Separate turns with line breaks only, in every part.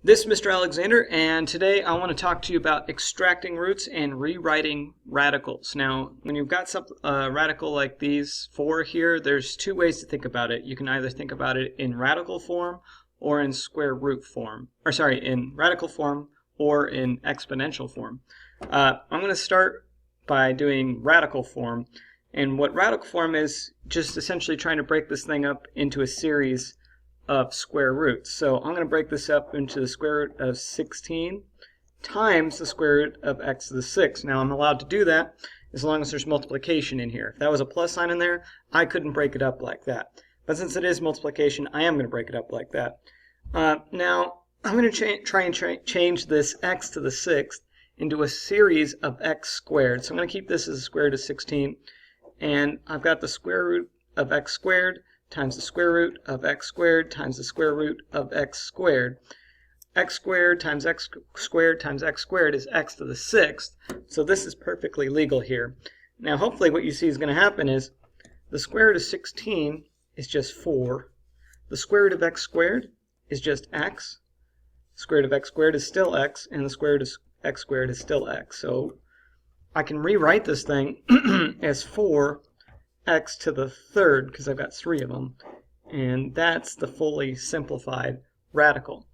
This is Mr. Alexander, and today I want to talk to you about extracting roots and rewriting radicals. Now, when you've got a radical like these four here, there's two ways to think about it. You can either think about it in radical form or in square root form, in radical form or in exponential form. I'm going to start by doing radical form, and what radical form is just essentially trying to break this thing up into a series of square roots. So I'm going to break this up into the square root of 16 times the square root of x to the 6th. Now I'm allowed to do that as long as there's multiplication in here. If that was a plus sign in there, I couldn't break it up like that. But since it is multiplication, I am going to break it up like that. Now I'm going to try and change this x to the 6th into a series of x squared. So I'm going to keep this as a square root of 16, and I've got the square root of x squared times the square root of x squared times the square root of x squared. X squared times x squared times x squared is x to the 6th, so this is perfectly legal here. Now hopefully what you see is going to happen is the square root of 16 is just 4, the square root of x squared is just x, the square root of x squared is still x, and the square root of x squared is still x. So I can rewrite this thing as 4 x to the 3rd, because I've got 3 of them, and that's the fully simplified radical.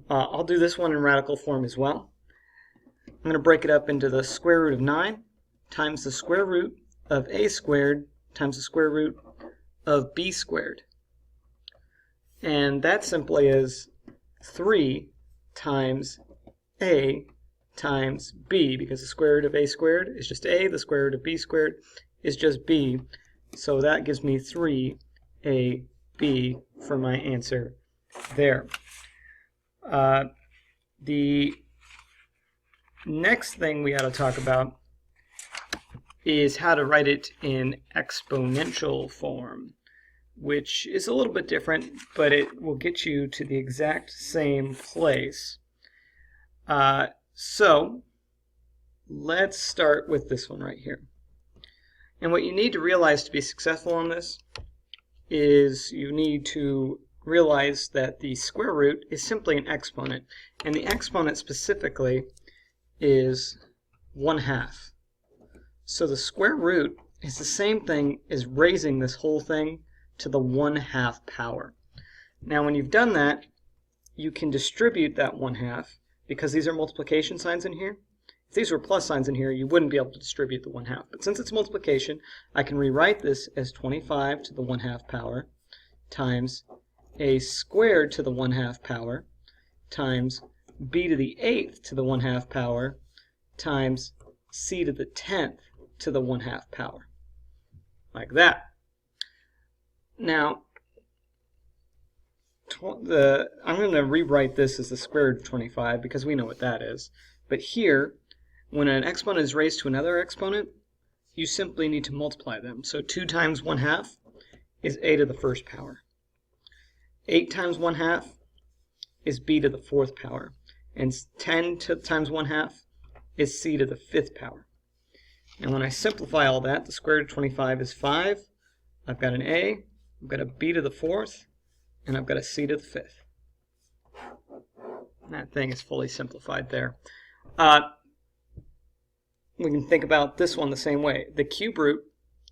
I'll do this one in radical form as well. I'm going to break it up into the square root of 9 times the square root of a squared times the square root of b squared, and that simply is 3 times a times b, because the square root of a squared is just a, the square root of b squared is just b. So that gives me 3ab for my answer there. The next thing we ought to talk about is how to write it in exponential form, which is a little bit different, but it will get you to the exact same place. So let's start with this one right here. And what you need to realize to be successful on this is you need to realize that the square root is simply an exponent, and the exponent specifically is 1/2. So the square root is the same thing as raising this whole thing to the 1/2 power. Now when you've done that, you can distribute that 1/2, because these are multiplication signs in here. If these were plus signs in here, you wouldn't be able to distribute the 1/2. But since it's multiplication, I can rewrite this as 25 to the 1/2 power times a squared to the 1/2 power times b to the 8th to the 1/2 power times c to the 10th to the 1/2 power. Like that. Now, I'm going to rewrite this as the square root of 25 because we know what that is. But here, when an exponent is raised to another exponent, you simply need to multiply them. So 2 times 1/2 is a to the 1st power. 8 times 1/2 is b to the 4th power. And 10 times 1/2 is c to the 5th power. And when I simplify all that, the square root of 25 is 5. I've got an a, I've got a b to the 4th, and I've got a c to the 5th. And that thing is fully simplified there. We can think about this one the same way. The cube root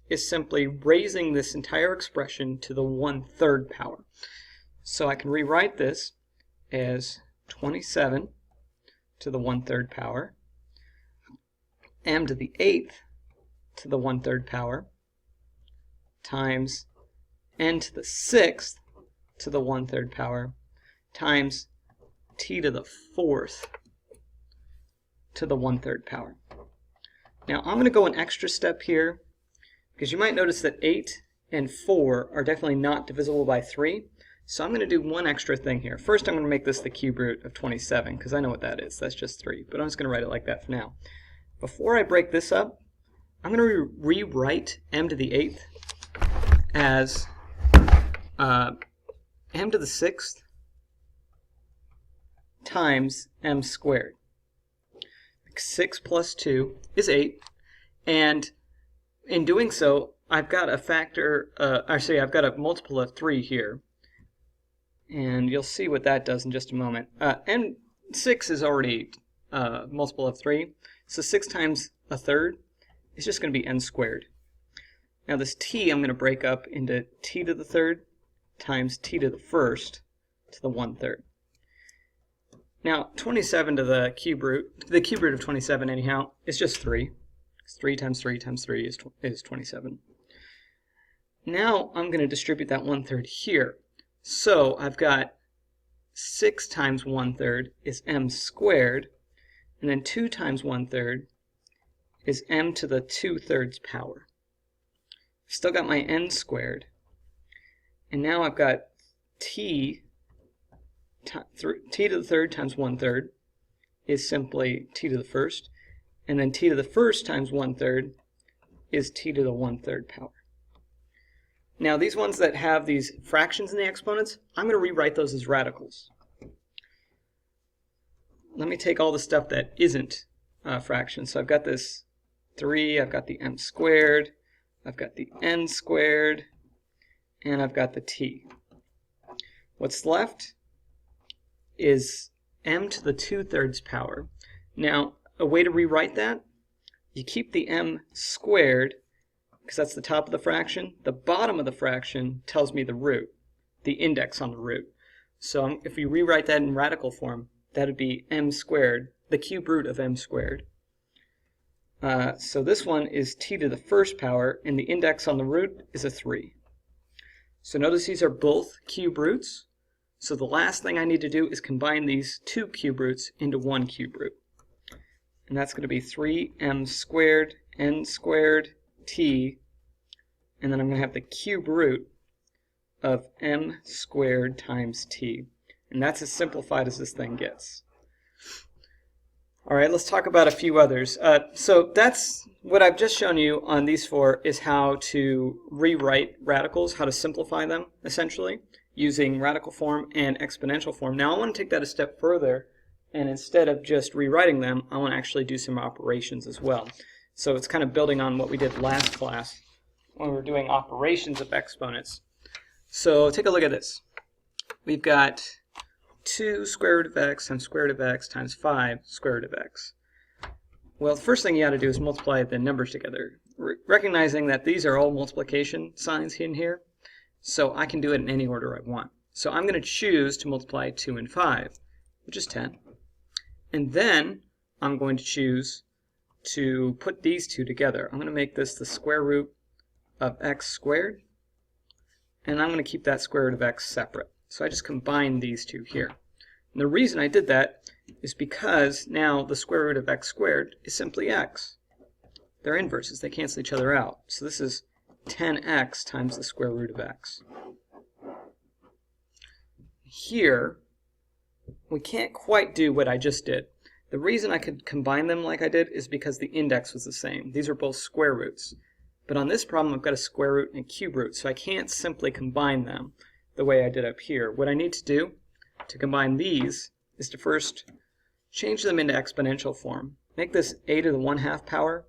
is simply raising this entire expression to the 1/3 power. So I can rewrite this as 27 to the 1/3 power, m to the 8th to the 1/3 power, times n to the 6th to the 1/3 power, times t to the 4th to the 1/3 power. Now I'm going to go an extra step here, because you might notice that 8 and 4 are definitely not divisible by 3. So I'm going to do one extra thing here. First I'm going to make this the cube root of 27, because I know what that is. That's just 3. But I'm just going to write it like that for now. Before I break this up, I'm going to rewrite m to the 8th as m to the 6th times m squared. 6 plus 2 is 8, and in doing so, I've got a factor, I've got a multiple of 3 here. And you'll see what that does in just a moment. And 6 is already a multiple of 3, so 6 times a third is just going to be n squared. Now this t I'm going to break up into t to the third times t to the first to the 1/3. Now 27 to the cube root of 27 anyhow, is just 3. 3 times 3 times 3 is 27. Now I'm going to distribute that 1/3 here. So I've got 6 times 1/3 is m squared, and then 2 times 1/3 is m to the 2/3 power. Still got my n squared, and now I've got t to the third times 1/3 is simply t to the first, and then t to the first times 1/3 is t to the 1/3 power. Now these ones that have these fractions in the exponents, I'm going to rewrite those as radicals. Let me take all the stuff that isn't fractions. So I've got this 3, I've got the m squared, I've got the n squared, and I've got the t. What's left is m to the 2/3 power. Now, a way to rewrite that, you keep the m squared, because that's the top of the fraction. The bottom of the fraction tells me the root, the index on the root. So if we rewrite that in radical form, that would be m squared, the cube root of m squared. So this one is t to the first power, and the index on the root is a 3. So notice these are both cube roots. So the last thing I need to do is combine these two cube roots into one cube root. And that's going to be 3m squared, n squared, t, and then I'm going to have the cube root of m squared times t. And that's as simplified as this thing gets. Alright, let's talk about a few others. So that's what I've just shown you on these 4 is how to rewrite radicals, how to simplify them, essentially, using radical form and exponential form. Now I want to take that a step further, and instead of just rewriting them, I want to actually do some operations as well. So it's kind of building on what we did last class when we were doing operations of exponents. So take a look at this. We've got 2 square root of x times square root of x times 5 square root of x. Well, the first thing you got to do is multiply the numbers together, recognizing that these are all multiplication signs in here, so I can do it in any order I want. So I'm going to choose to multiply 2 and 5, which is 10. And then I'm going to choose to put these two together. I'm going to make this the square root of x squared, and I'm going to keep that square root of x separate. So I just combined these two here. And the reason I did that is because now the square root of x squared is simply x. They're inverses. They cancel each other out. So this is 10x times the square root of x. Here, we can't quite do what I just did. The reason I could combine them like I did is because the index was the same. These are both square roots. But on this problem, I've got a square root and a cube root, so I can't simply combine them the way I did up here. What I need to do to combine these is to first change them into exponential form. Make this a to the 1/2 power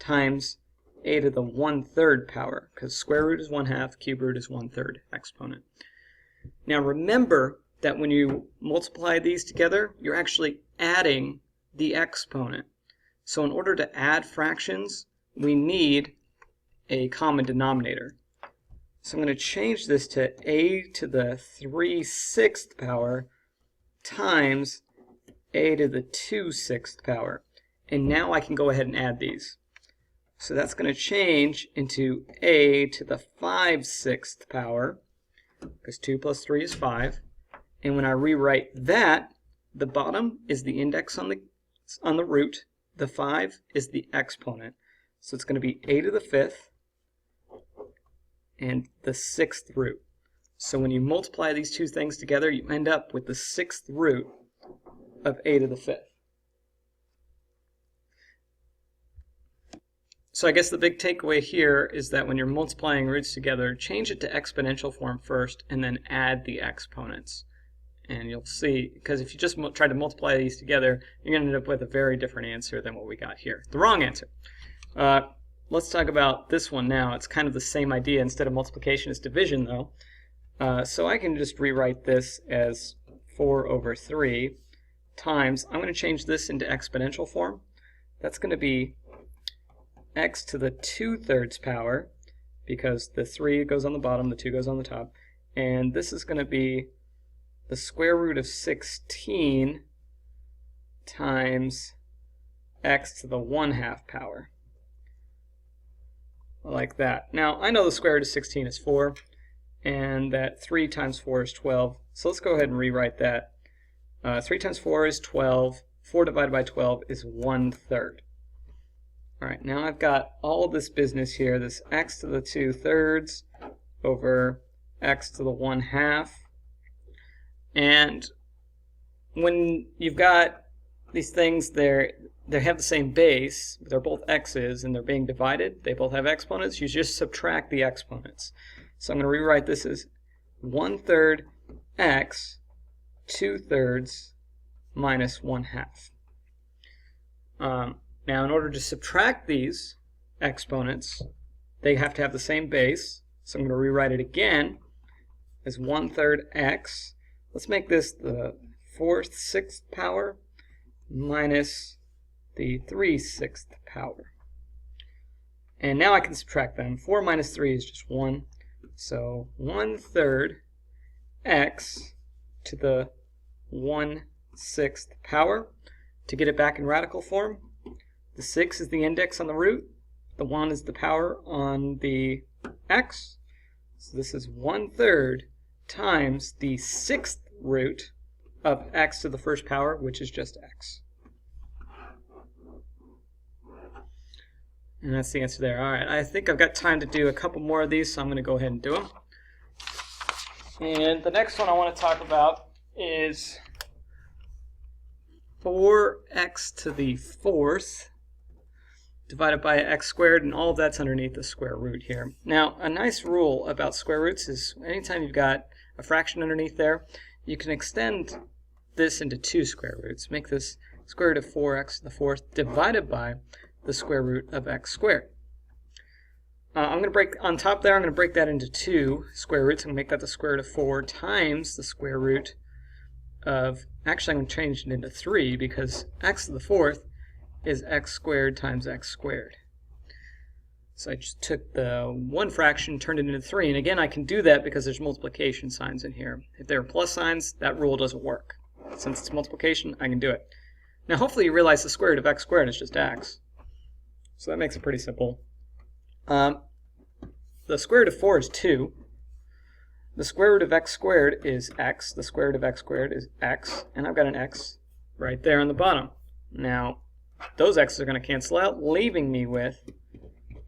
times a to the 1/3 power, because square root is 1/2, cube root is 1/3 exponent. Now remember that when you multiply these together, you're actually adding the exponent. So in order to add fractions, we need a common denominator. So I'm going to change this to a to the 3/6 power times a to the 2/6 power. And now I can go ahead and add these. So that's going to change into a to the 5/6 power, because 2 plus 3 is 5. And when I rewrite that, the bottom is the index on the root. The 5 is the exponent. So it's going to be a to the 5th and the 6th root. So when you multiply these two things together, you end up with the 6th root of a to the 5th. So I guess the big takeaway here is that when you're multiplying roots together, change it to exponential form first and then add the exponents. And you'll see, because if you just try to multiply these together, you're going to end up with a very different answer than what we got here. The wrong answer. Let's talk about this one now. It's kind of the same idea. Instead of multiplication, it's division, though. So I can just rewrite this as 4 over 3 times, I'm going to change this into exponential form. That's going to be x to the 2/3 power, because the 3 goes on the bottom, the 2 goes on the top, and this is going to be the square root of 16 times x to the 1/2 power. Like that. Now, I know the square root of 16 is 4, and that 3 times 4 is 12. So let's go ahead and rewrite that. 3 times 4 is 12. 4 divided by 12 is 1/3. Alright, now I've got all of this business here, this x to the 2/3 over x to the 1/2. And when you've got these things, they have the same base, they're both x's, and they're being divided, they both have exponents, you just subtract the exponents. So I'm going to rewrite this as 1/3 x 2/3 minus 1/2. Now, in order to subtract these exponents, they have to have the same base. So I'm going to rewrite it again as 1/3 x. Let's make this the 4/6 power minus the 3/6 power. And now I can subtract them. 4 minus 3 is just 1. So 1/3 x to the 1/6 power. To get it back in radical form, the 6 is the index on the root, the 1 is the power on the x. So this is 1/3 times the 6th root of x to the first power, which is just x. And that's the answer there. Alright, I think I've got time to do a couple more of these, so I'm going to go ahead and do them. And the next one I want to talk about is 4x to the 4th divided by x squared, and all of that's underneath the square root here. Now, a nice rule about square roots is anytime you've got a fraction underneath there, you can extend this into 2 square roots. Make this square root of 4x to the 4th divided by the square root of x squared. I'm going to break, on top there, I'm going to break that into 2 square roots and make that the square root of 4 times the square root of, actually I'm going to change it into 3 because x to the 4th is x squared times x squared. So I just took the one fraction, turned it into 3, and again I can do that because there's multiplication signs in here. If there are plus signs, that rule doesn't work. Since it's multiplication, I can do it. Now hopefully you realize the square root of x squared is just x. So that makes it pretty simple. The square root of 4 is 2. The square root of x squared is x. The square root of x squared is x. And I've got an x right there on the bottom. Now, those x's are going to cancel out, leaving me with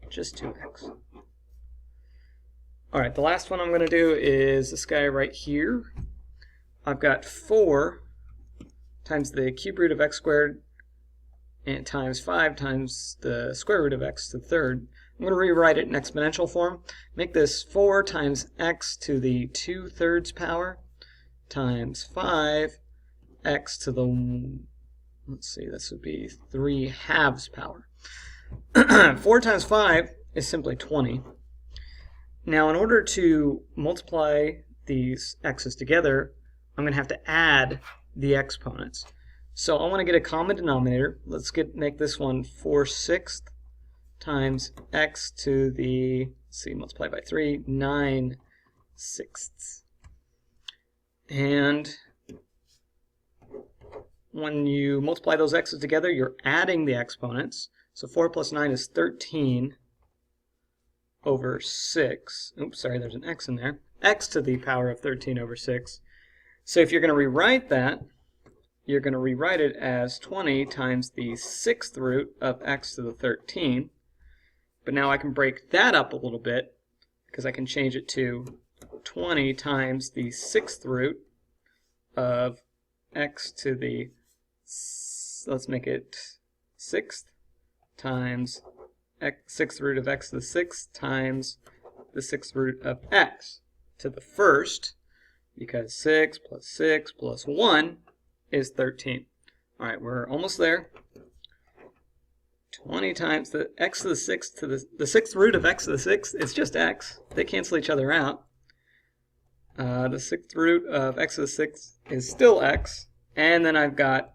just 2x. Alright, the last one I'm going to do is this guy right here. I've got 4 times the cube root of x squared and times 5 times the square root of x to the 3rd. I'm going to rewrite it in exponential form. Make this 4 times x to the 2/3 power times 5 x to the, let's see, this would be 3/2 power. 4 times 5 is simply 20. Now in order to multiply these x's together, I'm going to have to add the exponents. So I want to get a common denominator. Let's make this one 4/6 times x to the, let's see, multiply by 3, 9/6. And when you multiply those x's together, you're adding the exponents. So 4 plus 9 is 13 over 6. Oops, sorry, there's an x in there. X to the power of 13 over 6. So if you're going to rewrite that, you're going to rewrite it as 20 times the 6th root of x to the 13. But now I can break that up a little bit because I can change it to 20 times the 6th root of x to the, let's make it 6th times 6th root of x to the 6th times the 6th root of x to the 1st, because 6 plus 1 is 13. Alright, we're almost there. 20 times the x to the 6th to the 6th root of x to the 6th is just x. They cancel each other out. The 6th root of x to the 6th is still x. And then I've got